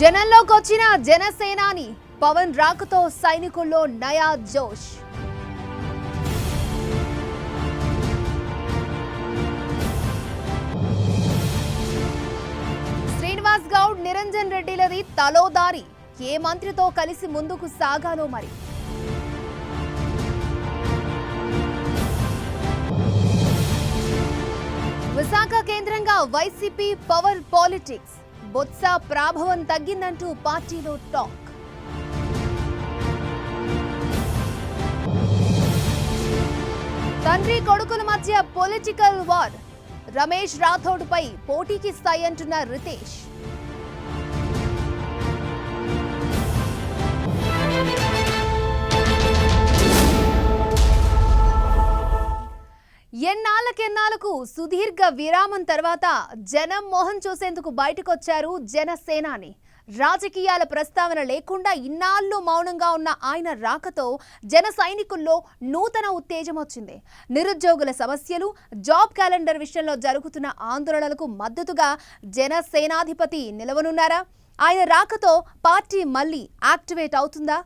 జనంలోకొచ్చిన జనసేనాని పవన్ రాకతో సైనికుల్లో నయా జోష్. శ్రీనివాస్ గౌడ్, నిరంజన్ రెడ్డిలది తలోదారి. ఏ మంత్రితో కలిసి ముందుకు సాగాలో మరి. విశాఖ కేంద్రంగా వైసీపీ పవర్ పాలిటిక్స్. బొత్స ప్రాభవం తగ్గిందంటూ పార్టీలో టాక్. తండ్రి కొడుకుల మధ్య పొలిటికల్ వార్. రమేష్ రాథోడ్పై పోటీకి స్థాయి అంటున్న రితేష్. ఎన్నాళ్ళకెన్నాళ్లకు సుదీర్ఘ విరామం తర్వాత జనం మోహన్ చూసేందుకు బయటకొచ్చారు జనసేనాని. రాజకీయాల ప్రస్తావన లేకుండా ఇన్నాళ్ళు మౌనంగా ఉన్న ఆయన రాకతో జన సైనికుల్లో నూతన ఉత్తేజం వచ్చింది. నిరుద్యోగుల సమస్యలు, జాబ్ క్యాలెండర్ విషయంలో జరుగుతున్న ఆందోళనలకు మద్దతుగా జనసేనాధిపతి నిలవనున్నారా? ఆయన రాకతో పార్టీ మళ్ళీ యాక్టివేట్ అవుతుందా?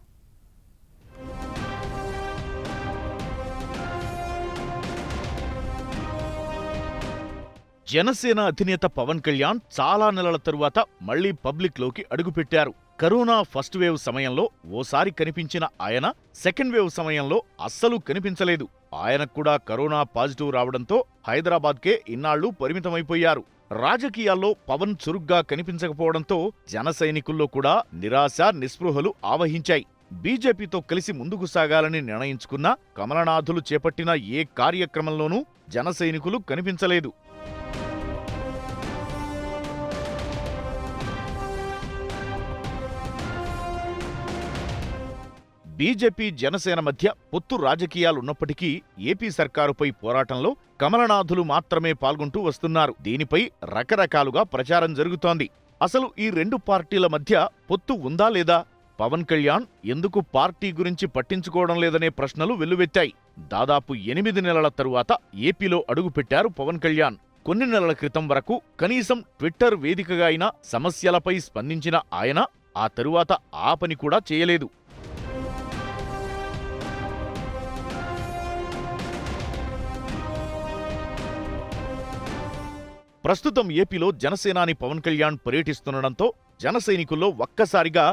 జనసేన అధినేత పవన్ కళ్యాణ్ చాలా నెలల తరువాత మళ్లీ పబ్లిక్ లోకి అడుగుపెట్టారు. కరోనా ఫస్ట్ వేవ్ సమయంలో ఓసారి కనిపించిన ఆయన సెకండ్ వేవ్ సమయంలో అస్సలు కనిపించలేదు. ఆయనకు కూడా కరోనా పాజిటివ్ రావడంతో హైదరాబాద్కే ఇన్నాళ్లు పరిమితమైపోయారు. రాజకీయాల్లో పవన్ చురుగ్గా కనిపించకపోవడంతో జన సైనికుల్లో కూడా నిరాశ, నిస్పృహలు ఆవహించాయి. బీజేపీతో కలిసి ముందుకు సాగాలని నిర్ణయించుకున్న కమలనాథులు చేపట్టిన ఏ కార్యక్రమంలోనూ జన సైనికులు కనిపించలేదు. బీజేపీ, జనసేన మధ్య పొత్తు రాజకీయాలున్నప్పటికీ ఏపీ సర్కారుపై పోరాటంలో కమలనాథులు మాత్రమే పాల్గొంటూ వస్తున్నారు. దీనిపై రకరకాలుగా ప్రచారం జరుగుతోంది. అసలు ఈ రెండు పార్టీల మధ్య పొత్తు ఉందా లేదా? పవన్ కళ్యాణ్ ఎందుకు పార్టీ గురించి పట్టించుకోవడం లేదనే ప్రశ్నలు వెల్లువెత్తాయి. దాదాపు 8 నెలల తరువాత ఏపీలో అడుగుపెట్టారు పవన్ కళ్యాణ్. కొన్ని నెలల క్రితం వరకు కనీసం ట్విట్టర్ వేదికగా అయినా సమస్యలపై స్పందించిన ఆయన ఆ తరువాత ఆ పని కూడా చేయలేదు. ప్రస్తుతం ఏపీలో జనసేనాని పవన్ కళ్యాణ్ పర్యటిస్తుండటంతో జన సైనికుల్లో ఒక్కసారిగా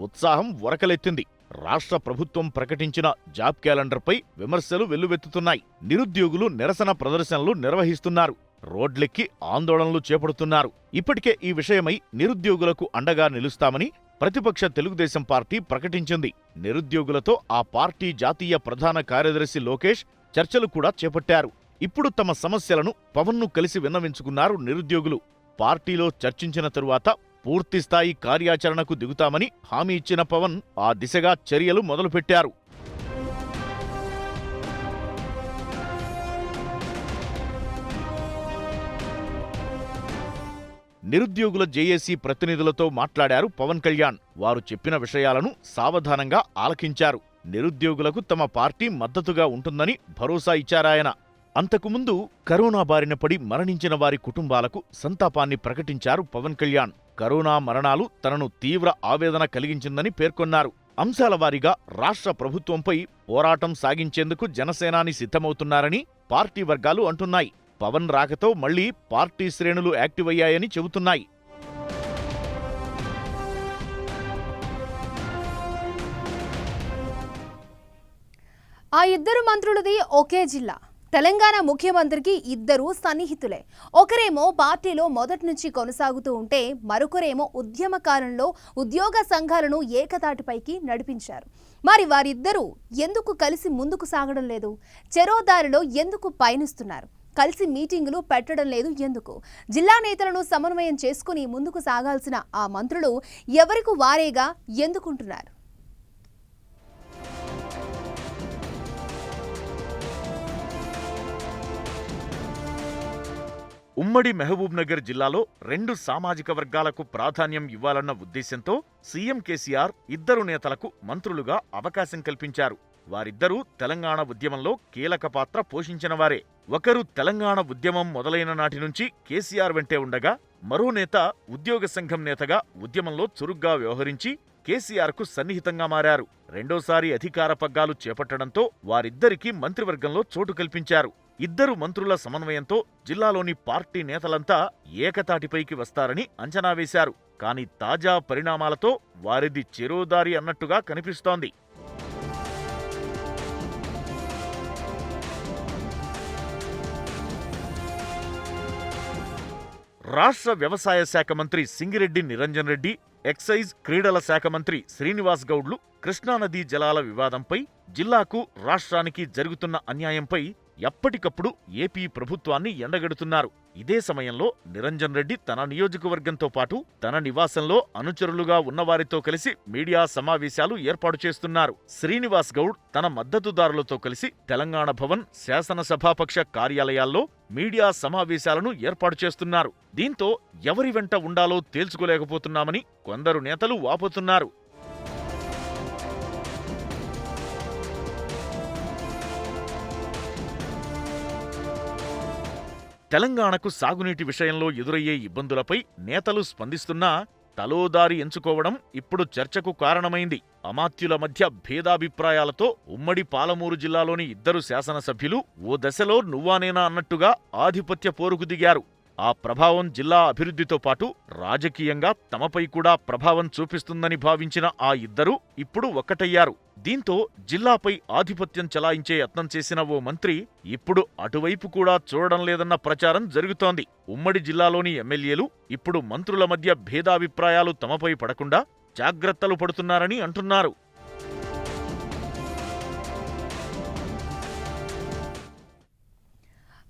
ఉత్సాహం ఉరకలెత్తింది. రాష్ట్ర ప్రభుత్వం ప్రకటించిన జాబ్ క్యాలెండర్పై విమర్శలు వెల్లువెత్తుతున్నాయి. నిరుద్యోగులు నిరసన ప్రదర్శనలు నిర్వహిస్తున్నారు. రోడ్లెక్కి ఆందోళనలు చేపడుతున్నారు. ఇప్పటికే ఈ విషయమై నిరుద్యోగులకు అండగా నిలుస్తామని ప్రతిపక్ష తెలుగుదేశం పార్టీ ప్రకటించింది. నిరుద్యోగులతో ఆ పార్టీ జాతీయ ప్రధాన కార్యదర్శి లోకేష్ చర్చలు కూడా చేపట్టారు. ఇప్పుడు తమ సమస్యలను పవన్ను కలిసి విన్నవించుకున్నారు నిరుద్యోగులు. పార్టీలో చర్చించిన తరువాత పూర్తిస్థాయి కార్యాచరణకు దిగుతామని హామీ ఇచ్చిన పవన్ ఆ దిశగా చర్యలు మొదలుపెట్టారు. నిరుద్యోగుల జేఏసీ ప్రతినిధులతో మాట్లాడారు పవన్ కళ్యాణ్. వారు చెప్పిన విషయాలను సావధానంగా ఆలకించారు. నిరుద్యోగులకు తమ పార్టీ మద్దతుగా ఉంటుందని భరోసా ఇచ్చారాయన. అంతకుముందు కరోనా బారిన పడి మరణించిన వారి కుటుంబాలకు సంతాపాన్ని ప్రకటించారు పవన్ కళ్యాణ్. కరోనా మరణాలు తనను తీవ్ర ఆవేదన కలిగించిందని పేర్కొన్నారు. అంశాల వారీగా రాష్ట్ర ప్రభుత్వంపై పోరాటం సాగించేందుకు జనసేనాని సిద్ధమవుతున్నారని పార్టీ వర్గాలు అంటున్నాయి. పవన్ రాకతో మళ్లీ పార్టీ శ్రేణులు యాక్టివ్ అయ్యాయని చెబుతున్నాయి. ఆ ఇద్దరు మంత్రులది ఒకే జిల్లా. తెలంగాణ ముఖ్యమంత్రికి ఇద్దరు సన్నిహితులే. ఒకరేమో పార్టీలో మొదటి నుంచి కొనసాగుతూ ఉంటే మరొకరేమో ఉద్యమ కాలంలో ఉద్యోగ సంఘాలను ఏకతాటిపైకి నడిపించారు. మరి వారిద్దరూ ఎందుకు కలిసి ముందుకు సాగడం లేదు? చెరోదారిలో ఎందుకు పయనిస్తున్నారు? కలిసి మీటింగులు పెట్టడం లేదు ఎందుకు? జిల్లా నేతలను సమన్వయం చేసుకుని ముందుకు సాగాల్సిన ఆ మంత్రులు ఎవరికి వారేగా ఎందుకుంటున్నారు? ఉమ్మడి మహబూబ్నగర్ జిల్లాలో 2 సామాజిక వర్గాలకు ప్రాధాన్యం ఇవ్వాలన్న ఉద్దేశంతో సీఎం కేసీఆర్ ఇద్దరు నేతలకు మంత్రులుగా అవకాశం కల్పించారు. వారిద్దరూ తెలంగాణ ఉద్యమంలో కీలక పాత్ర పోషించినవారే. ఒకరు తెలంగాణ ఉద్యమం మొదలైన నాటి నుంచి కేసీఆర్ వెంటే ఉండగా మరో నేత ఉద్యోగ సంఘం నేతగా ఉద్యమంలో చురుగ్గా వ్యవహరించి కేసీఆర్కు సన్నిహితంగా మారారు. రెండోసారి అధికార పగ్గాలు చేపట్టడంతో వారిద్దరికీ మంత్రివర్గంలో చోటు కల్పించారు. ఇద్దరు మంత్రుల సమన్వయంతో జిల్లాలోని పార్టీ నేతలంతా ఏకతాటిపైకి వస్తారని అంచనా వేశారు. కానీ తాజా పరిణామాలతో వారిది చెరోదారి అన్నట్టుగా కనిపిస్తోంది. రాష్ట్ర వ్యవసాయ శాఖ మంత్రి సింగిరెడ్డి నిరంజన్ రెడ్డి, ఎక్సైజ్ క్రీడల శాఖ మంత్రి శ్రీనివాస్ గౌడ్లు కృష్ణానదీ జలాల వివాదంపై, జిల్లాకు రాష్ట్రానికి జరుగుతున్న అన్యాయంపై ఎప్పటికప్పుడు ఏపీ ప్రభుత్వాన్ని ఎండగడుతున్నారు. ఇదే సమయంలో నిరంజన్ రెడ్డి తన నియోజకవర్గంతో పాటు తన నివాసంలో అనుచరులుగా ఉన్నవారితో కలిసి మీడియా సమావేశాలు ఏర్పాటు చేస్తున్నారు. శ్రీనివాస్ గౌడ్ తన మద్దతుదారులతో కలిసి తెలంగాణ భవన్, శాసనసభాపక్ష కార్యాలయాల్లో మీడియా సమావేశాలను ఏర్పాటు చేస్తున్నారు. దీంతో ఎవరి వెంట ఉండాలో తేల్చుకోలేకపోతున్నామని కొందరు నేతలు వాపోతున్నారు. తెలంగాణకు సాగునీటి విషయంలో ఎదురయ్యే ఇబ్బందులపై నేతలు స్పందిస్తున్నా తలోదారి ఎంచుకోవడం ఇప్పుడు చర్చకు కారణమైంది. అమాత్యుల మధ్య భేదాభిప్రాయాలతో ఉమ్మడి పాలమూరు జిల్లాలోని ఇద్దరు శాసనసభ్యులు ఓ దశలో నువ్వానేనా అన్నట్టుగా ఆధిపత్య పోరుకు దిగారు. ఆ ప్రభావం జిల్లా అభివృద్ధితో పాటు రాజకీయంగా తమపై కూడా ప్రభావం చూపిస్తుందని భావించిన ఆ ఇద్దరూ ఇప్పుడు ఒక్కటయ్యారు. దీంతో జిల్లాపై ఆధిపత్యం చెలాయించే యత్నం చేసిన ఓ మంత్రి ఇప్పుడు అటువైపు కూడా చూడడం లేదన్న ప్రచారం జరుగుతోంది. ఉమ్మడి జిల్లాలోని ఎమ్మెల్యేలు ఇప్పుడు మంత్రుల మధ్య భేదాభిప్రాయాలు తమపై పడకుండా జాగ్రత్తలు పడుతున్నారని అంటున్నారు.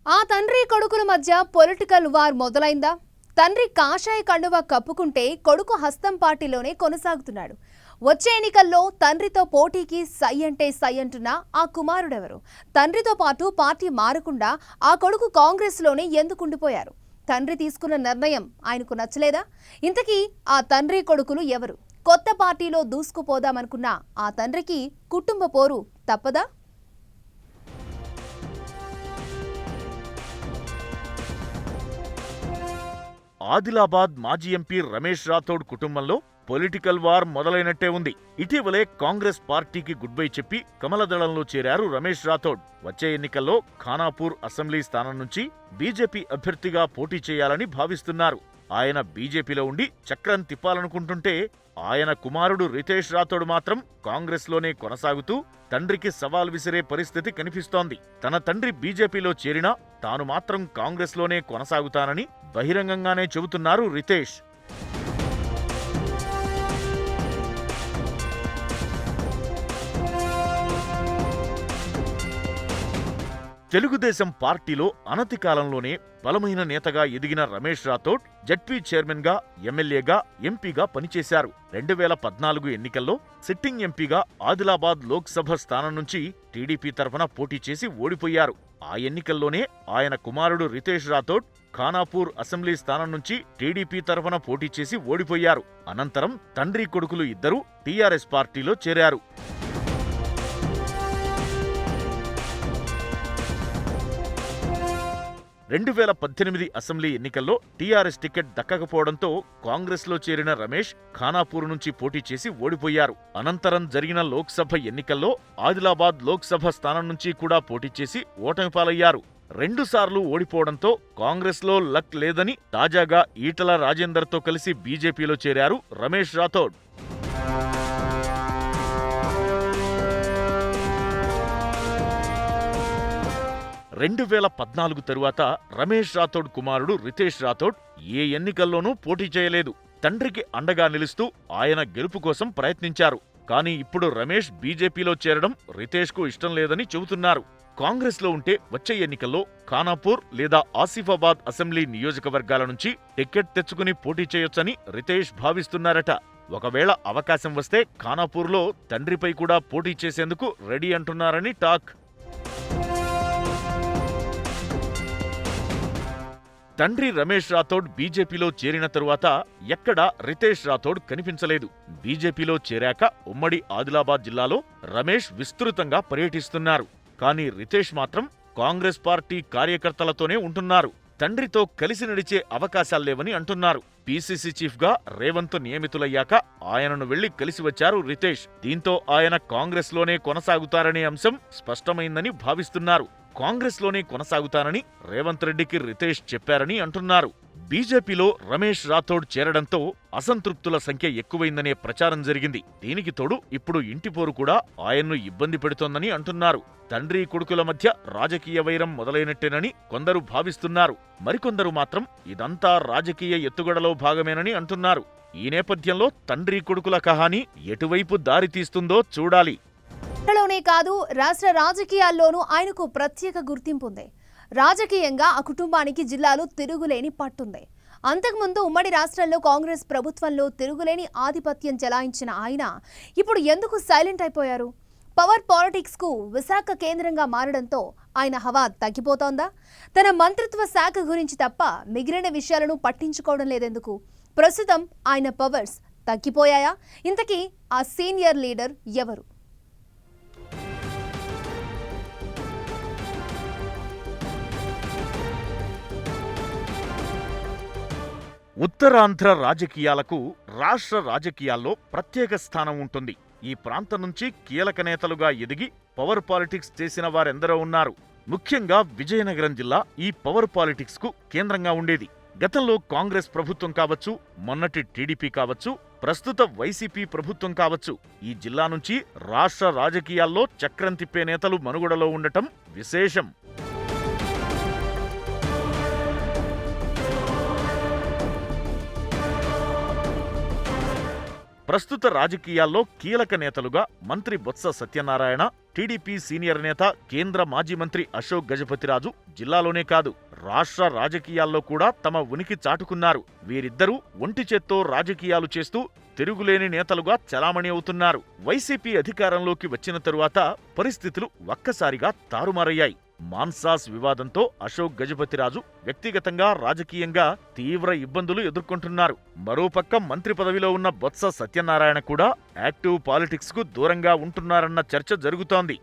ఆ తండ్రి కొడుకుల మధ్య పొలిటికల్ వార్ మొదలైందా? తండ్రి కాషాయ కండువా కప్పుకుంటే కొడుకు హస్తం పార్టీలోనే కొనసాగుతున్నాడు. వచ్చే ఎన్నికల్లో తండ్రితో పోటీకి సై అంటే సై అంటున్న ఆ కుమారుడెవరు? తండ్రితో పాటు పార్టీ మారకుండా ఆ కొడుకు కాంగ్రెస్లోనే ఎందుకుండిపోయారు? తండ్రి తీసుకున్న నిర్ణయం ఆయనకు నచ్చలేదా? ఇంతకీ ఆ తండ్రి కొడుకులు ఎవరు? కొత్త పార్టీలో దూసుకుపోదామనుకున్న ఆ తండ్రికి కుటుంబ పోరు తప్పదా? ఆదిలాబాద్ మాజీ ఎంపీ రమేష్ రాథోడ్ కుటుంబంలో పొలిటికల్ వార్ మొదలైనట్టే ఉంది. ఇటీవలే కాంగ్రెస్ పార్టీకి గుడ్ బై చెప్పి కమలదళంలో చేరారు రమేష్ రాథోడ్. వచ్చే ఎన్నికల్లో ఖానాపూర్ అసెంబ్లీ స్థానం నుంచి బీజేపీ అభ్యర్థిగా పోటీ చేయాలని భావిస్తున్నారు. ఆయన బీజేపీలో ఉండి చక్రం తిప్పాలనుకుంటుంటే ఆయన కుమారుడు రితేష్ రాథోడ్ మాత్రం కాంగ్రెస్లోనే కొనసాగుతూ తండ్రికి సవాల్ విసిరే పరిస్థితి కనిపిస్తోంది. తన తండ్రి బీజేపీలో చేరినా తాను మాత్రం కాంగ్రెస్లోనే కొనసాగుతానని బహిరంగంగానే చెబుతున్నారు రితేష్. తెలుగుదేశం పార్టీలో అనతి కాలంలోనే బలమైన నేతగా ఎదిగిన రమేష్ రాథోడ్ జడ్పీ చైర్మన్ గా, ఎమ్మెల్యేగా, ఎంపీగా పనిచేశారు. 2014 ఎన్నికల్లో సిట్టింగ్ ఎంపీగా ఆదిలాబాద్ లోక్సభ స్థానం నుంచి టీడీపీ తరఫున పోటీ చేసి ఓడిపోయారు. ఆ ఎన్నికల్లోనే ఆయన కుమారుడు రితేష్ రాథోడ్ ఖానాపూర్ అసెంబ్లీ స్థానం నుంచి టీడీపీ తరఫున పోటీ చేసి ఓడిపోయారు. అనంతరం తండ్రి కొడుకులు ఇద్దరూ టీఆర్ఎస్ పార్టీలో చేరారు. 2018 అసెంబ్లీ ఎన్నికల్లో టీఆర్ఎస్ టికెట్ దక్కకపోవడంతో కాంగ్రెస్లో చేరిన రమేష్ ఖానాపూర్ నుంచి పోటీ చేసి ఓడిపోయారు. అనంతరం జరిగిన లోక్సభ ఎన్నికల్లో ఆదిలాబాద్ లోక్సభ స్థానం నుంచి కూడా పోటీ చేసి ఓటమి పాలయ్యారు. 2 సార్లు ఓడిపోవడంతో కాంగ్రెస్లో లక్ లేదని తాజాగా ఈటల రాజేందర్తో కలిసి బీజేపీలో చేరారు రమేష్ రాథోడ్. రెండు 2014 తరువాత రమేష్ రాథోడ్ కుమారుడు రితేష్ రాథోడ్ ఏ ఎన్నికల్లోనూ పోటీ చేయలేదు. తండ్రికి అండగా నిలుస్తూ ఆయన గెలుపు కోసం ప్రయత్నించారు. కానీ ఇప్పుడు రమేష్ బీజేపీలో చేరడం రితేష్కు ఇష్టం లేదని చెబుతున్నారు. కాంగ్రెస్లో ఉంటే వచ్చే ఎన్నికల్లో ఖానాపూర్ లేదా ఆసిఫాబాద్ అసెంబ్లీ నియోజకవర్గాల నుంచి టికెట్ తెచ్చుకుని పోటీ చేయొచ్చని రితేష్ భావిస్తున్నారట. ఒకవేళ అవకాశం వస్తే ఖానాపూర్లో తండ్రిపై కూడా పోటీ చేసేందుకు రెడీ అంటున్నారని టాక్. తండ్రి రమేష్ రాథోడ్ బీజేపీలో చేరిన తరువాత ఎక్కడా రితేష్ రాథోడ్ కనిపించలేదు. బీజేపీలో చేరాక ఉమ్మడి ఆదిలాబాద్ జిల్లాలో రమేష్ విస్తృతంగా పర్యటిస్తున్నారు. కానీ రితేష్ మాత్రం కాంగ్రెస్ పార్టీ కార్యకర్తలతోనే ఉంటున్నారు. తండ్రితో కలిసి నడిచే అవకాశాల్లేవని అంటున్నారు. పీసీసీ చీఫ్గా రేవంత్ నియమితులయ్యాక ఆయనను వెళ్లి కలిసి వచ్చారు రితేష్. దీంతో ఆయన కాంగ్రెస్లోనే కొనసాగుతారనే అంశం స్పష్టమైందని భావిస్తున్నారు. కాంగ్రెస్లోనే కొనసాగుతానని రేవంత్ రెడ్డికి రితేష్ చెప్పారని అంటున్నారు. బీజేపీలో రమేష్ రాథోడ్ చేరడంతో అసంతృప్తుల సంఖ్య ఎక్కువైందనే ప్రచారం జరిగింది. దీనికి తోడు ఇప్పుడు ఇంటిపోరు కూడా ఆయన్ను ఇబ్బంది పెడుతోందని అంటున్నారు. తండ్రి కొడుకుల మధ్య రాజకీయ వైరం మొదలైనట్టేనని కొందరు భావిస్తున్నారు. మరికొందరు మాత్రం ఇదంతా రాజకీయ ఎత్తుగడలో భాగమేనని అంటున్నారు. ఈ నేపథ్యంలో తండ్రి కొడుకుల కహానీ ఎటువైపు దారితీస్తుందో చూడాలి. లోనే కాదు, రాష్ట్ర రాజకీయాల్లోనూ ఆయనకు ప్రత్యేక గుర్తింపు ఉంది. రాజకీయంగా ఆ కుటుంబానికి జిల్లాలో తిరుగులేని పట్టుంది. అంతకుముందు ఉమ్మడి రాష్ట్రంలో కాంగ్రెస్ ప్రభుత్వంలో తిరుగులేని ఆధిపత్యం చెలాయించిన ఆయన ఇప్పుడు ఎందుకు సైలెంట్ అయిపోయారు? పవర్ పాలిటిక్స్కు విశాఖ కేంద్రంగా మారడంతో ఆయన హవా తగ్గిపోతోందా? తన మంత్రిత్వ శాఖ గురించి తప్ప మిగిలిన విషయాలను పట్టించుకోవడం లేదెందుకు? ప్రస్తుతం ఆయన పవర్స్ తగ్గిపోయాయా? ఇంతకీ ఆ సీనియర్ లీడర్ ఎవరు? ఉత్తరాంధ్ర రాజకీయాలకు రాష్ట్ర రాజకీయాల్లో ప్రత్యేక స్థానం ఉంటుంది. ఈ ప్రాంతం నుంచి కీలక నేతలుగా ఎదిగి పవర్ పాలిటిక్స్ చేసిన వారెందరో ఉన్నారు. ముఖ్యంగా విజయనగరం జిల్లా ఈ పవర్ పాలిటిక్స్ కు కేంద్రంగా ఉండేది. గతంలో కాంగ్రెస్ ప్రభుత్వం కావచ్చు, మొన్నటి టీడీపీ కావచ్చు, ప్రస్తుత వైసీపీ ప్రభుత్వం కావచ్చు, ఈ జిల్లా నుంచి రాష్ట్ర రాజకీయాల్లో చక్రం తిప్పే నేతలు మనుగడలో ఉండటం విశేషం. ప్రస్తుత రాజకీయాల్లో కీలక నేతలుగా మంత్రి బొత్స సత్యనారాయణ, టీడీపీ సీనియర్ నేత కేంద్ర మాజీ మంత్రి అశోక్ గజపతిరాజు జిల్లాలోనే కాదు, రాష్ట్ర రాజకీయాల్లో కూడా తమ ఉనికి చాటుకున్నారు. వీరిద్దరూ ఒంటి చేత్తో రాజకీయాలు చేస్తూ తిరుగులేని నేతలుగా చలామణి అవుతున్నారు. వైసీపీ అధికారంలోకి వచ్చిన తరువాత పరిస్థితులు ఒక్కసారిగా తారుమారయ్యాయి. మాన్సాస్ వివాదంతో అశోక్ గజపతిరాజు వ్యక్తిగతంగా, రాజకీయంగా తీవ్ర ఇబ్బందులు ఎదుర్కొంటున్నారు. మరోపక్క మంత్రి పదవిలో ఉన్న బొత్స సత్యనారాయణ కూడా యాక్టివ్ పాలిటిక్స్ కు దూరంగా ఉంటున్నారన్న చర్చ జరుగుతోంది.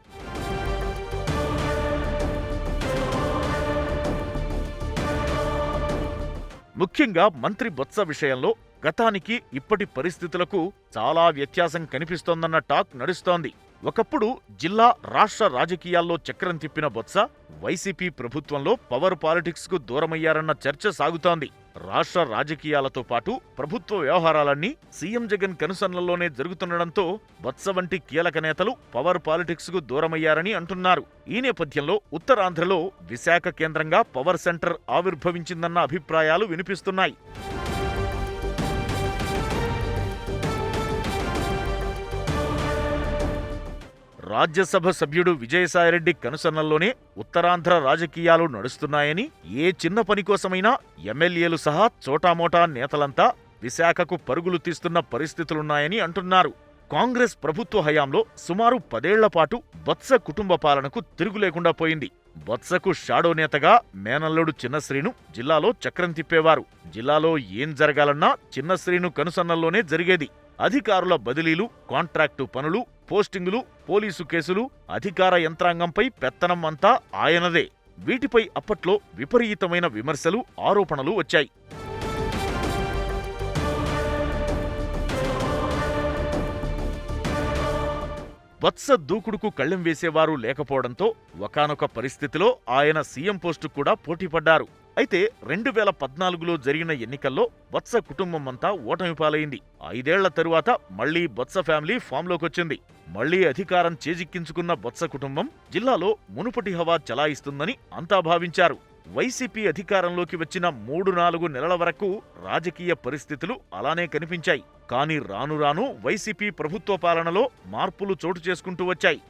ముఖ్యంగా మంత్రి బొత్స విషయంలో గతానికి ఇప్పటి పరిస్థితులకు చాలా వ్యత్యాసం కనిపిస్తోందన్న టాక్ నడుస్తోంది. ఒకప్పుడు జిల్లా, రాష్ట్ర రాజకీయాల్లో చక్రం తిప్పిన బొత్స వైసీపీ ప్రభుత్వంలో పవర్ పాలిటిక్స్ కు దూరమయ్యారన్న చర్చ సాగుతోంది. రాష్ట్ర రాజకీయాలతో పాటు ప్రభుత్వ వ్యవహారాలన్నీ సీఎం జగన్ కనుసన్నల్లోనే జరుగుతుండటంతో బొత్స వంటి కీలక నేతలు పవర్ పాలిటిక్స్ కు దూరమయ్యారని అంటున్నారు. ఈ నేపథ్యంలో ఉత్తరాంధ్రలో విశాఖ కేంద్రంగా పవర్ సెంటర్ ఆవిర్భవించిందన్న అభిప్రాయాలు వినిపిస్తున్నాయి. రాజ్యసభ సభ్యుడు విజయసాయిరెడ్డి కనుసన్నల్లోనే ఉత్తరాంధ్ర రాజకీయాలు నడుస్తున్నాయని, ఏ చిన్న పని కోసమైనా ఎమ్మెల్యేలు సహా చోటామోటా నేతలంతా విశాఖకు పరుగులు తీస్తున్న పరిస్థితులున్నాయని అంటున్నారు. కాంగ్రెస్ ప్రభుత్వ హయాంలో సుమారు 10 ఏళ్లపాటు బొత్స కుటుంబ పాలనకు తిరుగులేకుండా పోయింది. బొత్సకు షాడో నేతగా మేనల్లుడు చిన్నశ్రీను జిల్లాలో చక్రం తిప్పేవారు. జిల్లాలో ఏం జరగాలన్నా చిన్నశ్రీను కనుసన్నల్లోనే జరిగేది. అధికారుల బదిలీలు, కాంట్రాక్టు పనులు, పోస్టింగులు, పోలీసు కేసులు, అధికార యంత్రాంగంపై పెత్తనం అంతా ఆయనదే. వీటిపై అప్పట్లో విపరీతమైన విమర్శలు, ఆరోపణలు వచ్చాయి. బొత్స దూకుడుకు కళ్ళెం వేసేవారు లేకపోవడంతో ఒకానొక పరిస్థితిలో ఆయన సీఎం పోస్టు కూడా పోటీపడ్డారు. అయితే 2014లో జరిగిన ఎన్నికల్లో బొత్స కుటుంబమంతా ఓటమి పాలైంది. 5 ఏళ్ల తరువాత మళ్లీ బొత్స ఫ్యామిలీ ఫామ్లోకొచ్చింది. మళ్లీ అధికారం చేజిక్కించుకున్న బొత్స కుటుంబం జిల్లాలో మునుపటి హవా చలాయిస్తుందని అంతా భావించారు. వైసీపీ అధికారంలోకి వచ్చిన 3-4 నెలల వరకు రాజకీయ పరిస్థితులు అలానే కనిపించాయి. కానీ రాను రాను వైసీపీ ప్రభుత్వ పాలనలో మార్పులు చోటు చేసుకుంటూ వచ్చాయి.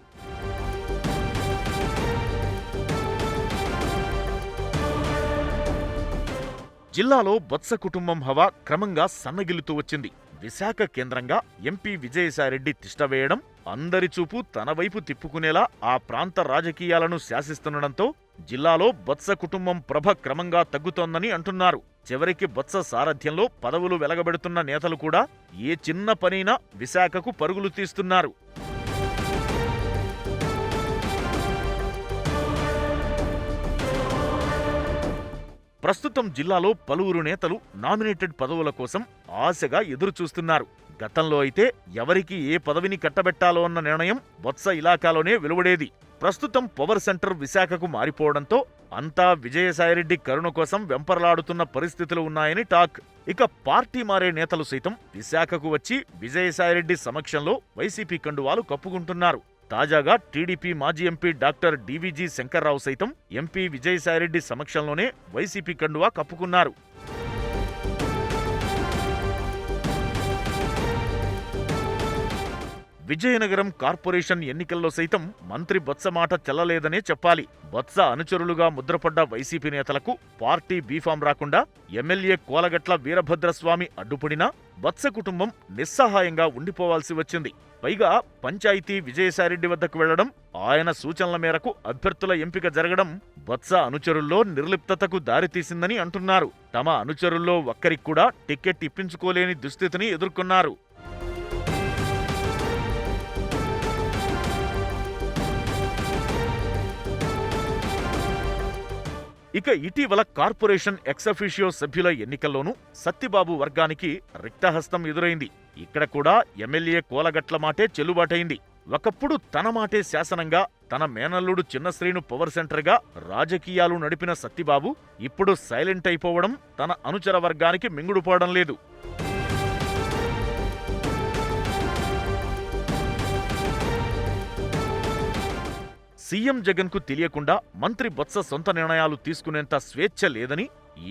జిల్లాలో బొత్స కుటుంబం హవా క్రమంగా సన్నగిల్లుతూ వచ్చింది. విశాఖ కేంద్రంగా ఎంపీ విజయసాయిరెడ్డి తిష్టవేయడం, అందరి చూపు తన వైపు తిప్పుకునేలా ఆ ప్రాంత రాజకీయాలను శాసిస్తుండటంతో జిల్లాలో బొత్స కుటుంబం ప్రభ క్రమంగా తగ్గుతోందని అంటున్నారు. చివరికి బొత్స సారథ్యంలో పదవులు వెలగబెడుతున్న నేతలు కూడా ఏ చిన్న పనైనా విశాఖకు పరుగులు తీస్తున్నారు. ప్రస్తుతం జిల్లాలో పలువురు నేతలు నామినేటెడ్ పదవుల కోసం ఆశగా ఎదురుచూస్తున్నారు. గతంలో అయితే ఎవరికి ఏ పదవిని కట్టబెట్టాలో అన్న నిర్ణయం బొత్స ఇలాకాలోనే వెలువడేది. ప్రస్తుతం పవర్ సెంటర్ విశాఖకు మారిపోవడంతో అంతా విజయసాయిరెడ్డి కరుణ కోసం వెంపర్లాడుతున్న పరిస్థితులు ఉన్నాయని టాక్. ఇక పార్టీ మారే నేతలు సైతం విశాఖకు వచ్చి విజయసాయిరెడ్డి సమక్షంలో వైసీపీ కండువాలు కప్పుకుంటున్నారు. తాజాగా టీడీపీ మాజీ ఎంపీ డాక్టర్ డివిజి శంకర్రావు సైతం ఎంపీ విజయసాయిరెడ్డి సమక్షంలోనే వైసీపీ కండువా కప్పుకున్నారు. విజయనగరం కార్పొరేషన్ ఎన్నికల్లో సైతం మంత్రి బొత్స మాట చెల్లలేదనే చెప్పాలి. బొత్స అనుచరులుగా ముద్రపడ్డ వైసీపీ నేతలకు పార్టీ బీఫాం రాకుండా ఎమ్మెల్యే కోలగట్ల వీరభద్రస్వామి అడ్డుపడినా బొత్స కుటుంబం నిస్సహాయంగా ఉండిపోవాల్సి వచ్చింది. పైగా పంచాయతీ విజయసాయిరెడ్డి వద్దకు వెళ్లడం, ఆయన సూచనల మేరకు అభ్యర్థుల ఎంపిక జరగడం బొత్స అనుచరుల్లో నిర్లిప్తతకు దారితీసిందని అంటున్నారు. తమ అనుచరుల్లో ఒక్కరికి కూడా టికెట్ ఇప్పించుకోలేని దుస్థితిని ఎదుర్కొన్నారు. ఇక ఇటీవల కార్పొరేషన్ ఎక్సఫీషియో సభ్యుల ఎన్నికల్లోనూ సత్తిబాబు వర్గానికి రిక్తహస్తం ఎదురైంది. ఇక్కడ కూడా ఎమ్మెల్యే కోలగట్ల మాటే చెల్లుబాటైంది. ఒకప్పుడు తన మాటే శాసనంగా తన మేనల్లుడు చిన్నశ్రీను పవర్ సెంటర్గా రాజకీయాలు నడిపిన సత్తిబాబు ఇప్పుడు సైలెంట్ అయిపోవడం తన అనుచర వర్గానికి మింగుడుపోవడం లేదు. సీఎం జగన్కు తెలియకుండా మంత్రి బొత్స సొంత నిర్ణయాలు తీసుకునేంత స్వేచ్ఛ లేదని,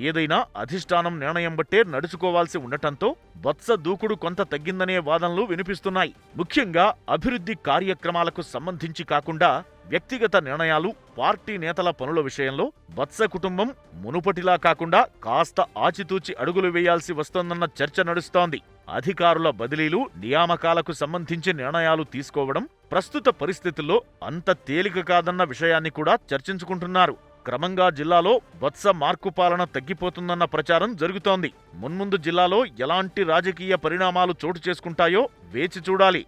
ఏదైనా అధిష్టానం నిర్ణయం బట్టే నడుచుకోవాల్సి ఉండటంతో బొత్స దూకుడు కొంత తగ్గిందనే వాదనలు వినిపిస్తున్నాయి. ముఖ్యంగా అభివృద్ధి కార్యక్రమాలకు సంబంధించి కాకుండా వ్యక్తిగత నిర్ణయాలు, పార్టీ నేతల పనుల విషయంలో బొత్స కుటుంబం మునుపటిలా కాకుండా కాస్త ఆచితూచి అడుగులు వేయాల్సి వస్తోందన్న చర్చ నడుస్తోంది. అధికారుల బదిలీలు, నియామకాలకు సంబంధించి నిర్ణయాలు తీసుకోవడం ప్రస్తుత పరిస్థితుల్లో అంత తేలిక కాదన్న విషయాన్ని కూడా చర్చించుకుంటున్నారు. క్రమంగా జిల్లాలో బొత్స మార్కు పాలన తగ్గిపోతుందన్న ప్రచారం జరుగుతోంది. మున్ముందు జిల్లాలో ఎలాంటి రాజకీయ పరిణామాలు చోటు చేసుకుంటాయో వేచి చూడాలి.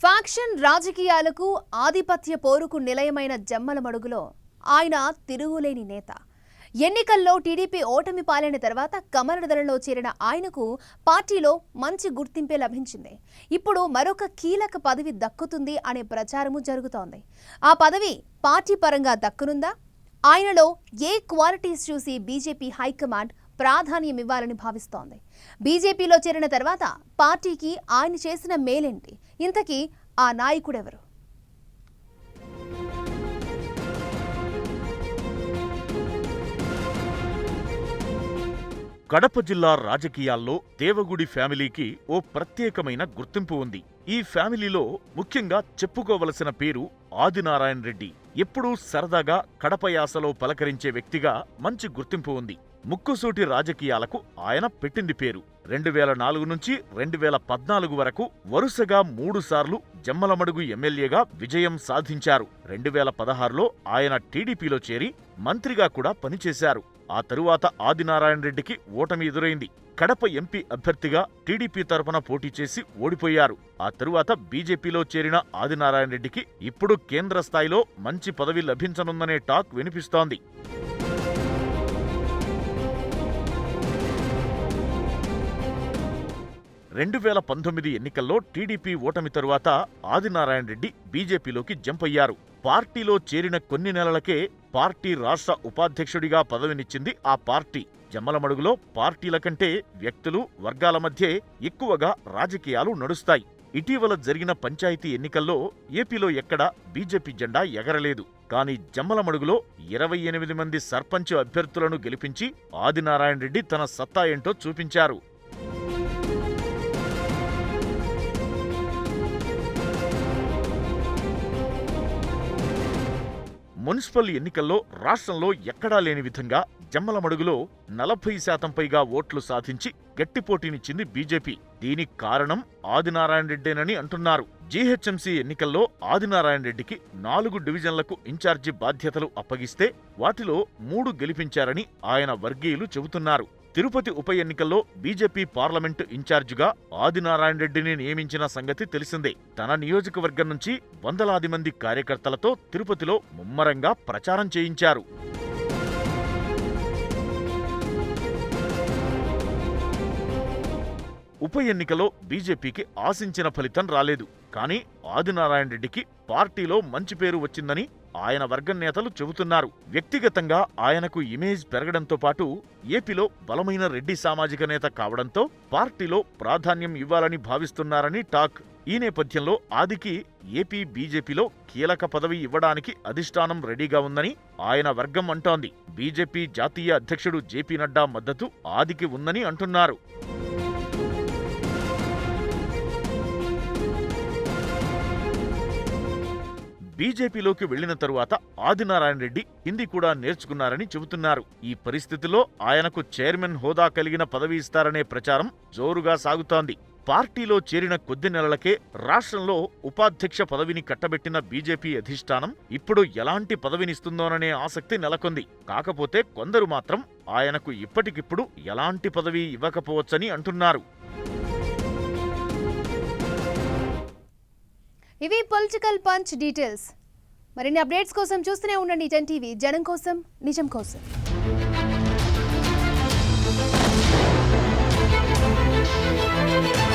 ఫ్యాక్షన్ రాజకీయాలకు, ఆధిపత్య పోరుకు నిలయమైన జమ్మలమడుగులో ఆయన తిరుగులేని నేత. ఎన్నికల్లో టీడీపీ ఓటమి పాలైన తర్వాత కమలదళంలో చేరిన ఆయనకు పార్టీలో మంచి గుర్తింపే లభించింది. ఇప్పుడు మరొక కీలక పదవి దక్కుతుంది అనే ప్రచారము జరుగుతోంది. ఆ పదవి పార్టీ పరంగా దక్కనుందా? ఆయనలో ఏ క్వాలిటీస్ చూసి బీజేపీ హైకమాండ్ ప్రాధాన్యం ఇవ్వాలని భావిస్తోంది? బీజేపీలో చేరిన తర్వాత పార్టీకి ఆయన చేసిన మేలేంటి? ఇంతకీ ఆ నాయకుడెవరు? కడప జిల్లా రాజకీయాల్లో దేవగుడి ఫ్యామిలీకి ఓ ప్రత్యేకమైన గుర్తింపు ఉంది. ఈ ఫ్యామిలీలో ముఖ్యంగా చెప్పుకోవలసిన పేరు ఆదినారాయణ రెడ్డి. ఎప్పుడూ సరదాగా కడప యాసలో పలకరించే వ్యక్తిగా మంచి గుర్తింపు ఉంది. ముక్కుసూటి రాజకీయాలకు ఆయన పెట్టింది పేరు. 2004 నుంచి 2014 వరకు వరుసగా 3 సార్లు జమ్మలమడుగు ఎమ్మెల్యేగా విజయం సాధించారు. 2016లో ఆయన టీడీపీలో చేరి మంత్రిగా కూడా పనిచేశారు. ఆ తరువాత ఆదినారాయణ రెడ్డికి ఓటమి ఎదురైంది. కడప ఎంపీ అభ్యర్థిగా టీడీపీ తరపున పోటీ చేసి ఓడిపోయారు. ఆ తరువాత బీజేపీలో చేరిన ఆదినారాయణ రెడ్డికి ఇప్పుడు కేంద్ర స్థాయిలో మంచి పదవి లభించనుందనే టాక్ వినిపిస్తోంది. 2019 ఎన్నికల్లో టీడీపీ ఓటమి తరువాత ఆదినారాయణ రెడ్డి బీజేపీలోకి జంప్ అయ్యారు. పార్టీలో చేరిన కొన్ని నెలలకే పార్టీ రాష్ట్ర ఉపాధ్యక్షుడిగా పదవినిచ్చింది ఆ పార్టీ. జమ్మలమడుగులో పార్టీల కంటే వ్యక్తులు, వర్గాల మధ్యే ఎక్కువగా రాజకీయాలు నడుస్తాయి. ఇటీవల జరిగిన పంచాయతీ ఎన్నికల్లో ఏపీలో ఎక్కడా బీజేపీ జెండా ఎగరలేదు. కానీ జమ్మలమడుగులో 28 మంది సర్పంచ్ అభ్యర్థులను గెలిపించి ఆదినారాయణ రెడ్డి తన సత్తా ఏంటో చూపించారు. మున్సిపల్ ఎన్నికల్లో రాష్ట్రంలో ఎక్కడా లేని విధంగా జమ్మలమడుగులో 40% పైగా ఓట్లు సాధించి గట్టి పోటీనిచ్చింది బీజేపీ. దీనికి కారణం ఆదినారాయణ రెడ్డేనని అంటున్నారు. జీహెచ్ఎంసీ ఎన్నికల్లో ఆదినారాయణ రెడ్డికి 4 డివిజన్లకు ఇన్ఛార్జి బాధ్యతలు అప్పగిస్తే వాటిలో 3 గెలిపించారని ఆయన వర్గీయులు చెబుతున్నారు. తిరుపతి ఉప ఎన్నికల్లో బీజేపీ పార్లమెంటు ఇన్ఛార్జిగా ఆదినారాయణ రెడ్డిని నియమించిన సంగతి తెలిసిందే. తన నియోజకవర్గం నుంచి వందలాది మంది కార్యకర్తలతో తిరుపతిలో ముమ్మరంగా ప్రచారం చేయించారు. ఉప ఎన్నికలో బీజేపీకి ఆశించిన ఫలితం రాలేదు. కానీ ఆదినారాయణ రెడ్డికి పార్టీలో మంచి పేరు వచ్చిందని ఆయన వర్గం నేతలు చెబుతున్నారు. వ్యక్తిగతంగా ఆయనకు ఇమేజ్ పెరగడంతో పాటు ఏపీలో బలమైన రెడ్డి సామాజిక నేత కావడంతో పార్టీలో ప్రాధాన్యం ఇవ్వాలని భావిస్తున్నారని టాక్. ఈ నేపథ్యంలో ఆదికి ఏపీ బీజేపీలో కీలక పదవి ఇవ్వడానికి అధిష్టానం రెడీగా ఉందని ఆయన వర్గం అంటోంది. బీజేపీ జాతీయ అధ్యక్షుడు జేపీ నడ్డా మద్దతు ఆదికి ఉందని అంటున్నారు. బీజేపీలోకి వెళ్లిన తరువాత ఆదినారాయణ రెడ్డి హిందీ కూడా నేర్చుకున్నారని చెబుతున్నారు. ఈ పరిస్థితిలో ఆయనకు చైర్మన్ హోదా కలిగిన పదవి ఇస్తారనే ప్రచారం జోరుగా సాగుతోంది. పార్టీలో చేరిన కొద్ది నెలలకే రాష్ట్రంలో ఉపాధ్యక్ష పదవిని కట్టబెట్టిన బీజేపీ అధిష్టానం ఇప్పుడు ఎలాంటి పదవినిస్తుందోననే ఆసక్తి నెలకొంది. కాకపోతే కొందరు మాత్రం ఆయనకు ఇప్పటికిప్పుడు ఎలాంటి పదవి ఇవ్వకపోవచ్చని అంటున్నారు. ఇవి పొలిటికల్ పంచ్ డీటెయిల్స్. మరిన్ని అప్డేట్స్ కోసం చూస్తూనే ఉండండి 10 టీవీ. జనం కోసం, నిజం కోసం.